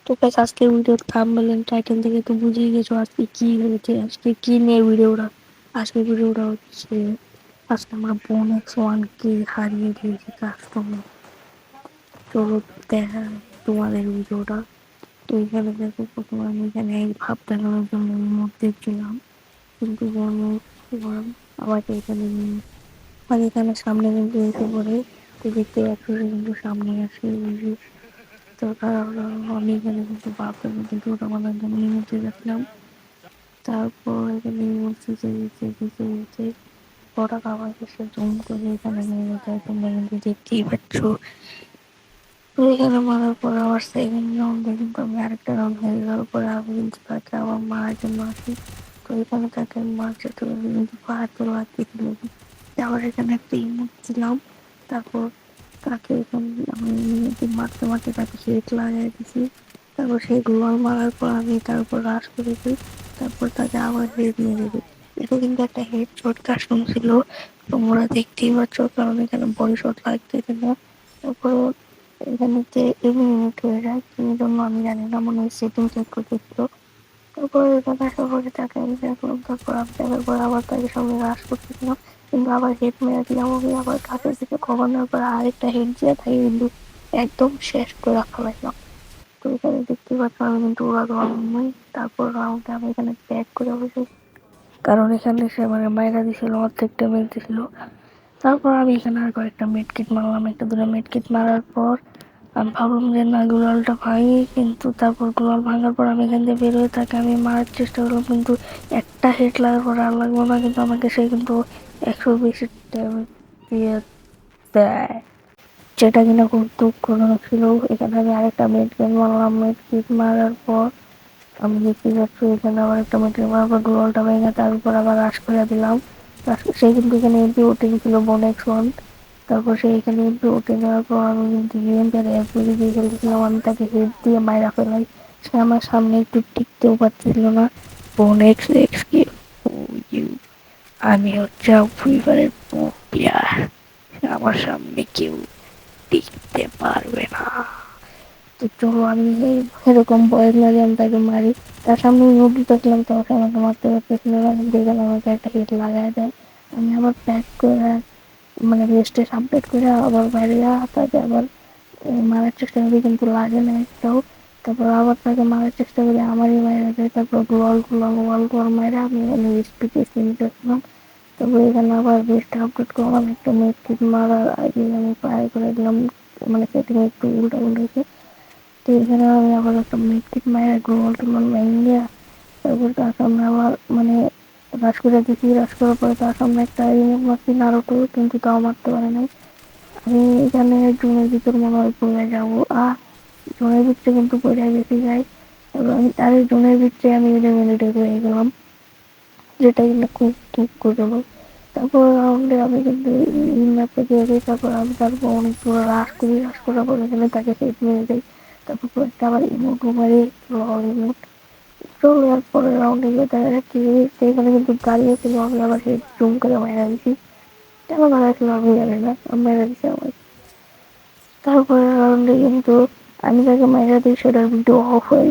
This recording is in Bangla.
তো গাইস আজকে ভিডিওর থাম্বনেল এন্ড টাইটেল থেকে তো বুঝেই গেছো আজকে কি হয়েছে, আজকে কি নিয়ে ভিডিওটা। আজকে ভিডিওটা হচ্ছে আজকে আমরা বোন X1 কে হারিয়ে দিয়েছি কাস্টমে। চলো দেখা তোমাদের ভিডিওটা। তো এখানে দেখো প্রথমে আমি এখানে এই ভাব দেখানোর জন্য মোট দেখছিলাম, কিন্তু আবার এখানে মানে এখানে সামনে কিন্তু এসে পড়ে। তো দেখতে পাচ্ছি কিন্তু সামনে আসে তো আমি এখানে কিন্তু বাপের কিন্তু ওটা বানার জন্য নিমন্ত্রণ যাচ্ছিলাম। তারপর এখানে নিমন্ত্রণ ওটা খাবার শেষে জুম করে এখানে নিয়ে যায়, তোমরা কিন্তু দেখতেই পাচ্ছ। তো এখানে মারার পরে আবার সেকেন্ড রাউন্ডে কিন্তু আমি আরেকটা রাউন্ড হয়ে যাওয়ার পরে আমি কিন্তু তাকে আবার মারার জন্য আসি। তো এখানে তাকে মারছে, তো কিন্তু পাহাড় লাগতে দিল। আবার এখানে একটা ইমোট ছিলাম। তারপর তাকে এখানে আমি মারতে মারতে তাকে হেড লাগাই দিছি। তারপর সেই গ্লোয়াল মারার পর আমি তারপর রাশ করেছি। তারপর তাকে আবার হেড মেরে দিই। এটা কিন্তু একটা হেড শট কাস্টম ছিল, তোমরা দেখতেই পাচ্ছ, কারণ এখানে বডি শট লাগতেছে না। তারপর এখানে যে এলিমিনেট হয়ে যায় কি জন্য আমি জানি না, মনে হয় সেটিং চেক করতেছিল। তারপরে এখানে আসার পরে তাকে আমি দেখলাম, তারপর আমি দেখার পর আবার তাকে সঙ্গে রাশ করতেছিলাম, কিন্তু আবার হেড মেরে দিলাম। আমি আবার কাছের দিকে কমানোর পর আরেকটা হেড দিয়ে তাকে কিন্তু একদম শেষ করে ফেলাইলাম। তো এখানে দেখতে পাচ্ছ আমি কিন্তু ওরা নই। তারপর রাউন্ডে আমি এখানে ব্যাক করে বসে, কারণ এখানে সে মানে মাইরা দিছিল, অর্ধেক ড্যামেজ দিছিল। তারপর আমি এখানে আর কয়েকটা মেডকিট মারলাম, একটা দুটো মেডকিট মারার পর আমি ভাবলাম যে না গ্লোয়ালটা ভাঙি, কিন্তু তারপর গ্লোয়াল ভাঙার পর আমি এখান থেকে বের হয়ে তাকে আমি মারার চেষ্টা করলাম, কিন্তু একটা হেড লাগার পর আর লাগলো না, কিন্তু আমাকে সে কিন্তু 100 বেশি ড্যামেজ দিয়ে দেয়, যেটা কিনা খুব দুঃখজনক ছিল। এখানে আমি আরেকটা মেডকিট মারলাম, মেডকিট মারার পর আমি দেখতে পাচ্ছি এখানে আবার একটা মেডকিট মারার পর গ্লোয়ালটা ভেঙে তার উপর আবার রাশ করে দিলাম। সে কিন্তু এখানে এমপি ওটিং ছিল বোন X1। তারপর সে এখানে এমপি ওটিং নেওয়ার পর আমি কিন্তু ইউএমপি এফবি দিয়ে খেলতেছিলাম, আমি তাকে হেড দিয়ে মাইরা ফেলাই। সে আমার সামনে একটু টিকতেও পারছিল না। বোন X কি আমি হচ্ছে ফ্রি ফায়ারের প্রো প্লেয়ার, আমার সামনে কেউ টিকতে পারবে না। তো চলো আমি এরকম বয়স লাগে আমি তাকে মারি। তার সামনে নদী দেখলাম, তো সে আমাকে মারতে পারতেছিল না, দেখে আমাকে একটা হিট লাগাই দেয়। আমি আবার প্যাক করে মানে রেস্টে আপডেট করে আবার বাইরে তাকে আবার মারার চেষ্টা করি, কিন্তু লাগে না একটাও। তারপর আবার তাকে মারার চেষ্টা করি, আমারই মারা যায়। তারপর ওয়াল মারা আমি স্পিডে নিতেছিলাম। তারপর এখানে আবার রেস্টে আপডেট করলাম, একটা মেট মারার আগে আমি পায়ে করে দিলাম, মানে সেটিং একটু উল্টা উল্টেছে। তো এখানে আমি আবার একটা মেট্রিক মায়ের গোল ভেঙে তারপর তার সামনে আবার মানে রাশ করে দিচ্ছি। রাশ করার পরে তার সামনে একটা রিমোট মারছি নারুটো, কিন্তু তাও মারতে পারে নাই। আমি এখানে জুনের ভিতর মনে হয় পড়ে যাবো। জুনের ভিতরে কিন্তু পড়ে গেছি যাই। তারপর আমি তার জুনের ভিতরে আমি মিনিটে হয়ে গেলাম, যেটা কিন্তু খুব দুঃখজনক। তারপর রাউন্ডে আমি কিন্তু ম্যাপে দিয়ে দিই। তারপর অনেক পুরো রাশ করার পর এখানে তাকে সেট মেরে দেয়। তারপর কয়েকটা আবার ইমোট মারি, ইমোট চলে। আর পরের রাউন্ডে গিয়ে দেখা যাচ্ছে সেখানে কিন্তু দাঁড়িয়ে ছিল, আমি আবার সেই জুম করে মারা দিচ্ছি। কেন মারা আমি জানি না, আমি মারা দিচ্ছি আমার। তারপরে রাউন্ডে কিন্তু আমি তাকে মারা দিই, সেটার ভিডিও অফ হয়ে